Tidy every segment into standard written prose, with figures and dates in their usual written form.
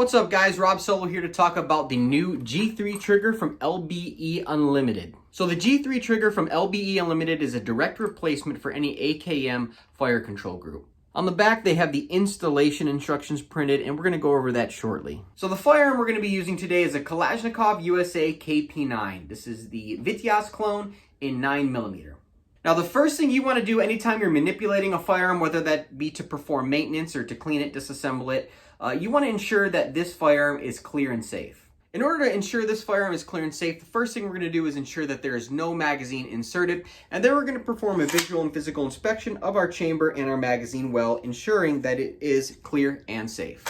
What's up guys, Rob Solo here to talk about the new G3 trigger from LBE Unlimited. So the G3 trigger from LBE Unlimited is a direct replacement for any AKM fire control group. On the back they have the installation instructions printed and we're going to go over that shortly. So the firearm we're going to be using today is a Kalashnikov USA KP9. This is the Vityaz clone in 9mm. Now the first thing you want to do anytime you're manipulating a firearm, whether that be to perform maintenance or to clean it, disassemble it, you want to ensure that this firearm is clear and safe. In order to ensure this firearm is clear and safe, the first thing we're going to do is ensure that there is no magazine inserted, and then we're going to perform a visual and physical inspection of our chamber and our magazine well, ensuring that it is clear and safe.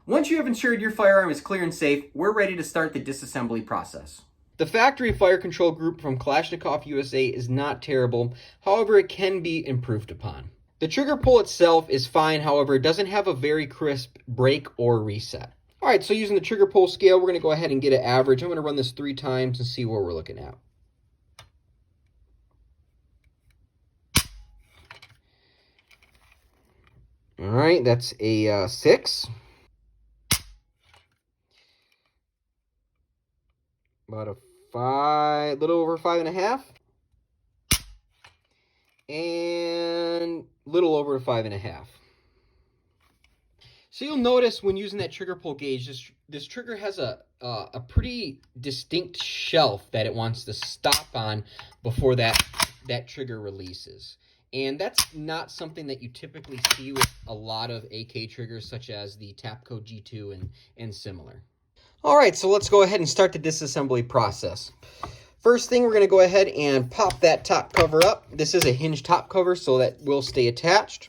Once you have ensured your firearm is clear and safe, we're ready to start the disassembly process. The factory fire control group from Kalashnikov USA is not terrible, however it can be improved upon. The trigger pull itself is fine, however it doesn't have a very crisp break or reset. Alright, so using the trigger pull scale, we're going to go ahead and get an average. I'm going to run this 3 times and see what we're looking at. Alright, that's a 6. About a 5, little over 5.5. And little over 5.5. So you'll notice when using that trigger pull gauge, this trigger has a pretty distinct shelf that it wants to stop on before that trigger releases. And that's not something that you typically see with a lot of AK triggers such as the Tapco G2 and similar. Alright, so let's go ahead and start the disassembly process. First thing, we're going to go ahead and pop that top cover up. This is a hinge top cover, so that will stay attached.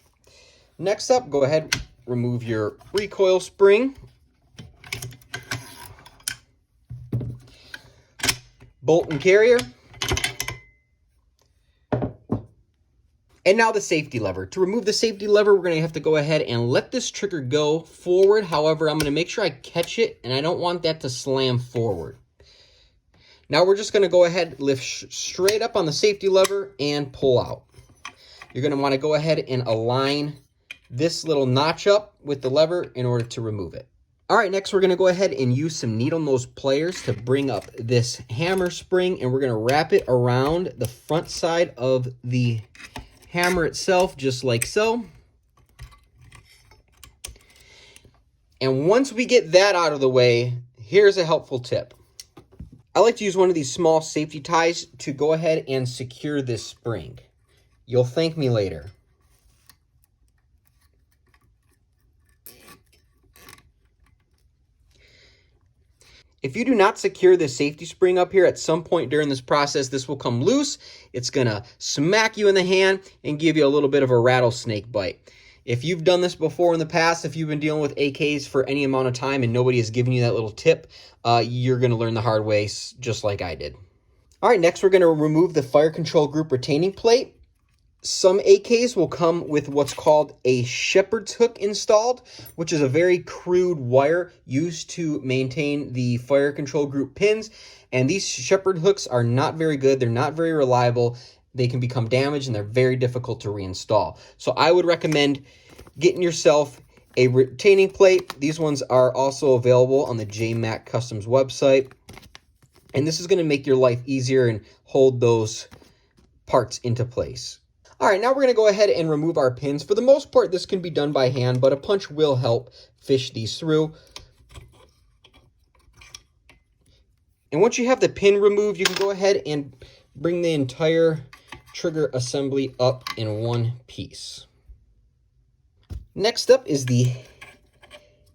Next up, go ahead, remove your recoil spring. Bolt and carrier. And now the safety lever. To remove the safety lever, we're going to have to go ahead and let this trigger go forward. However, I'm going to make sure I catch it, and I don't want that to slam forward. Now we're just going to go ahead, lift straight up on the safety lever and pull out. You're going to want to go ahead and align this little notch up with the lever in order to remove it. All right, next we're going to go ahead and use some needle nose pliers to bring up this hammer spring, and we're going to wrap it around the front side of the hammer itself, just like so. And once we get that out of the way, here's a helpful tip. I like to use one of these small safety ties to go ahead and secure this spring. You'll thank me later. If you do not secure this safety spring up here, at some point during this process, this will come loose. It's going to smack you in the hand and give you a little bit of a rattlesnake bite. If you've done this before in the past, if you've been dealing with AKs for any amount of time and nobody has given you that little tip, you're going to learn the hard way just like I did. All right, next we're going to remove the fire control group retaining plate. Some AKs will come with what's called a shepherd's hook installed, which is a very crude wire used to maintain the fire control group pins. And these shepherd hooks are not very good. They're not very reliable. They can become damaged and they're very difficult to reinstall. So I would recommend getting yourself a retaining plate. These ones are also available on the JMac Customs website. And this is going to make your life easier and hold those parts into place. All right, now we're going to go ahead and remove our pins. For the most part, this can be done by hand, but a punch will help fish these through. And once you have the pin removed, you can go ahead and bring the entire trigger assembly up in one piece. Next up is the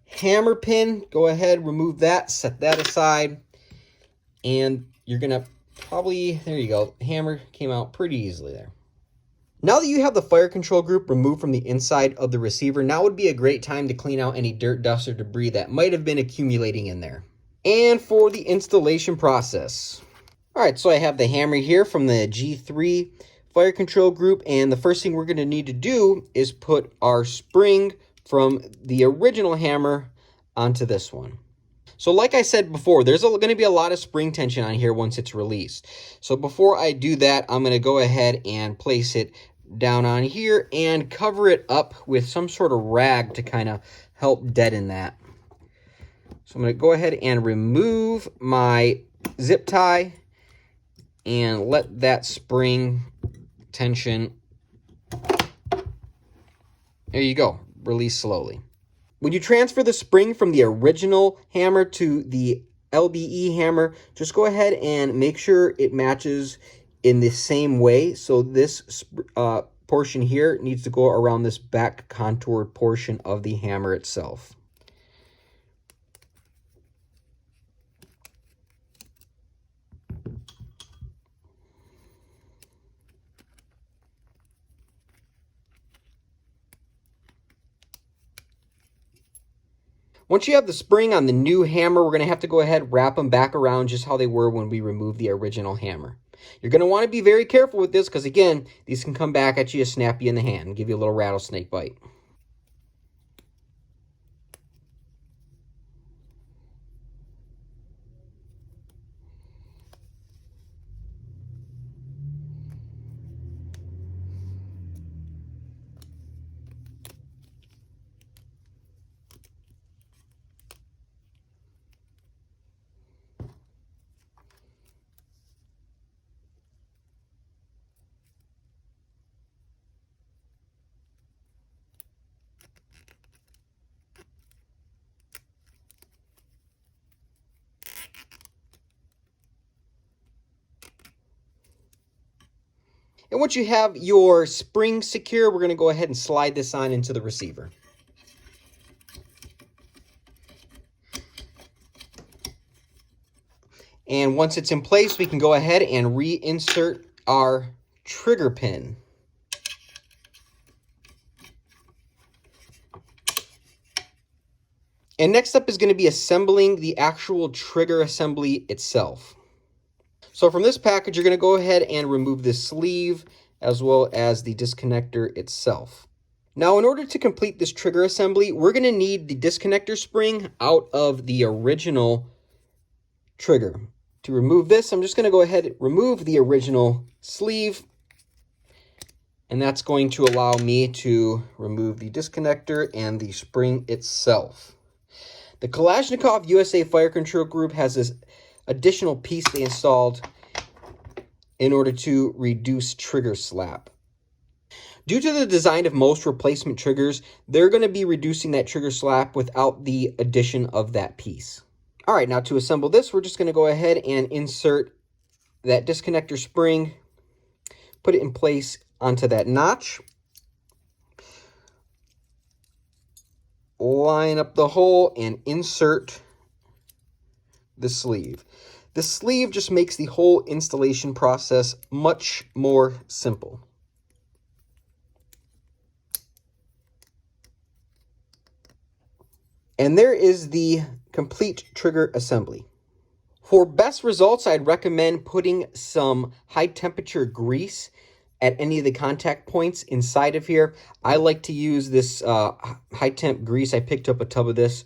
hammer pin. Go ahead, remove that, set that aside, and you're going to probably, there you go, the hammer came out pretty easily there. Now that you have the fire control group removed from the inside of the receiver, now would be a great time to clean out any dirt, dust, or debris that might have been accumulating in there. And for the installation process. All right, so I have the hammer here from the G3 fire control group, and the first thing we're going to need to do is put our spring from the original hammer onto this one. So like I said before, there's going to be a lot of spring tension on here once it's released. So before I do that, I'm going to go ahead and place it down on here and cover it up with some sort of rag to kind of help deaden that. So I'm going to go ahead and remove my zip tie and let that spring tension, there you go, release slowly. When you transfer the spring from the original hammer to the LBE hammer, just go ahead and make sure it matches in the same way. So this portion here needs to go around this back contoured portion of the hammer itself. Once you have the spring on the new hammer, we're going to have to go ahead and wrap them back around just how they were when we removed the original hammer. You're going to want to be very careful with this because, again, these can come back at you, snap you in the hand, and give you a little rattlesnake bite. And once you have your spring secure, we're going to go ahead and slide this on into the receiver. And once it's in place, we can go ahead and reinsert our trigger pin. And next up is going to be assembling the actual trigger assembly itself. So from this package, you're going to go ahead and remove this sleeve as well as the disconnector itself. Now, in order to complete this trigger assembly, we're going to need the disconnector spring out of the original trigger. To remove this, I'm just going to go ahead and remove the original sleeve, and that's going to allow me to remove the disconnector and the spring itself. The Kalashnikov USA Fire Control Group has this additional piece they installed in order to reduce trigger slap. Due to the design of most replacement triggers, they're going to be reducing that trigger slap without the addition of that piece. All right, now to assemble this, we're just going to go ahead and insert that disconnector spring, put it in place onto that notch, line up the hole, and insert the sleeve. The sleeve just makes the whole installation process much more simple. And there is the complete trigger assembly. For best results, I'd recommend putting some high temperature grease at any of the contact points inside of here. I like to use this high temp grease. I picked up a tub of this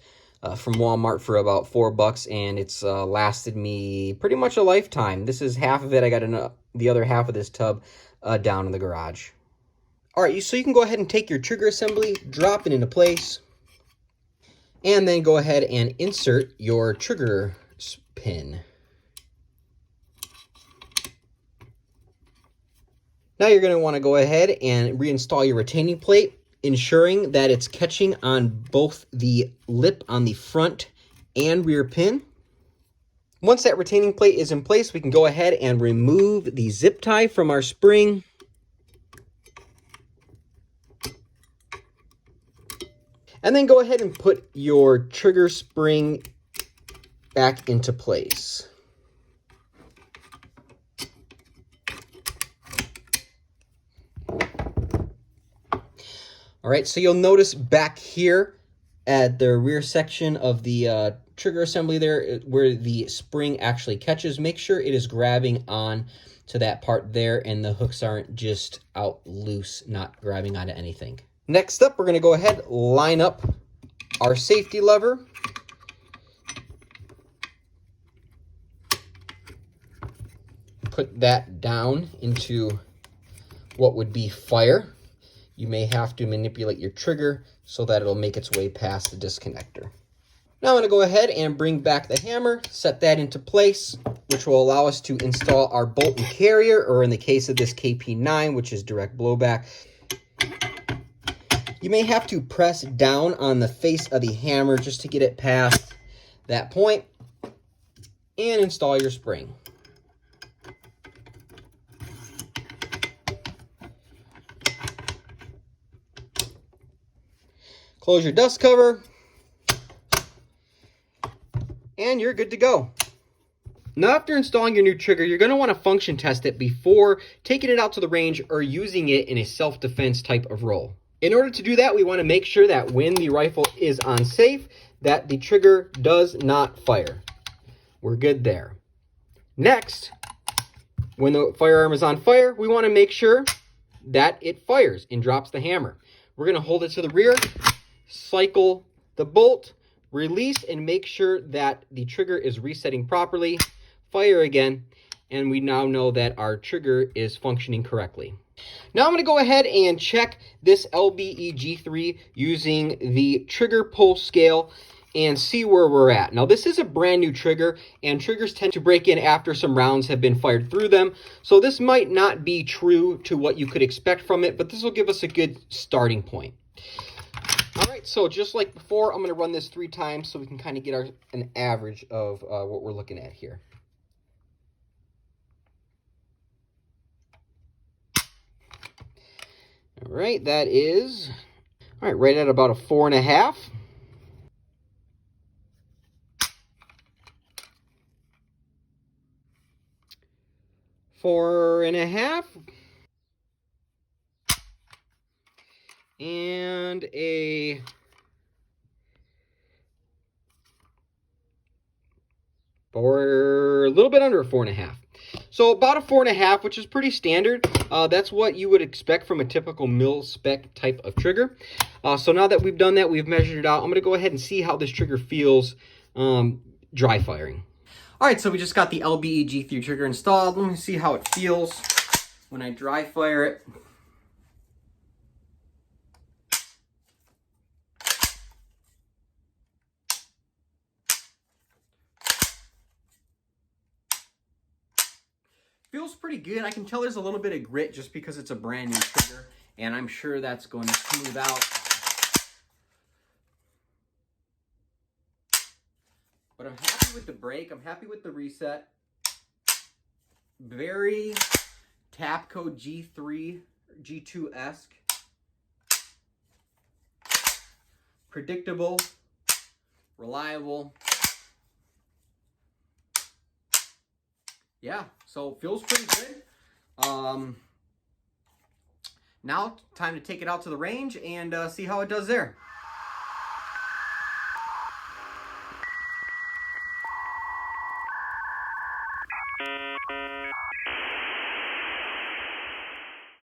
from Walmart for about $4, and it's lasted me pretty much a lifetime. This is half of it. I got the other half of this tub down in the garage. All right, so you can go ahead and take your trigger assembly, drop it into place, and then go ahead and insert your trigger pin. Now you're going to want to go ahead and reinstall your retaining plate, ensuring that it's catching on both the lip on the front and rear pin. Once that retaining plate is in place, we can go ahead and remove the zip tie from our spring. And then go ahead and put your trigger spring back into place. All right, so you'll notice back here at the rear section of the trigger assembly there, where the spring actually catches, make sure it is grabbing on to that part there and the hooks aren't just out loose, not grabbing onto anything. Next up, we're going to go ahead, line up our safety lever. Put that down into what would be fire. You may have to manipulate your trigger so that it'll make its way past the disconnector. Now I'm going to go ahead and bring back the hammer, set that into place, which will allow us to install our bolt and carrier, or in the case of this KP9, which is direct blowback. You may have to press down on the face of the hammer just to get it past that point and install your spring. Close your dust cover, and you're good to go. Now, after installing your new trigger, you're going to want to function test it before taking it out to the range or using it in a self-defense type of role. In order to do that, we want to make sure that when the rifle is on safe, that the trigger does not fire. We're good there. Next, when the firearm is on fire, we want to make sure that it fires and drops the hammer. We're going to hold it to the rear, cycle the bolt, release, and make sure that the trigger is resetting properly, fire again, and we now know that our trigger is functioning correctly. Now I'm going to go ahead and check this LBE G3 using the trigger pull scale and see where we're at. Now, this is a brand new trigger, and triggers tend to break in after some rounds have been fired through them, so this might not be true to what you could expect from it, but this will give us a good starting point. All right, so just like before, I'm going to run this 3 times so we can kind of get an average of what we're looking at here. All right, that is, all right, right at about a 4.5. Four and a half. And a little bit under a 4.5. So about a 4.5, which is pretty standard. That's what you would expect from a typical mil spec type of trigger. So now that we've done that, we've measured it out. I'm going to go ahead and see how this trigger feels dry firing. All right, so we just got the LBE G3 trigger installed. Let me see how it feels when I dry fire it. Feels pretty good. I can tell there's a little bit of grit just because it's a brand new trigger, and I'm sure that's going to smooth out. But I'm happy with the break. I'm happy with the reset. Very Tapco G3, G2-esque. Predictable, reliable. Yeah, so feels pretty good. Now, time to take it out to the range and see how it does there.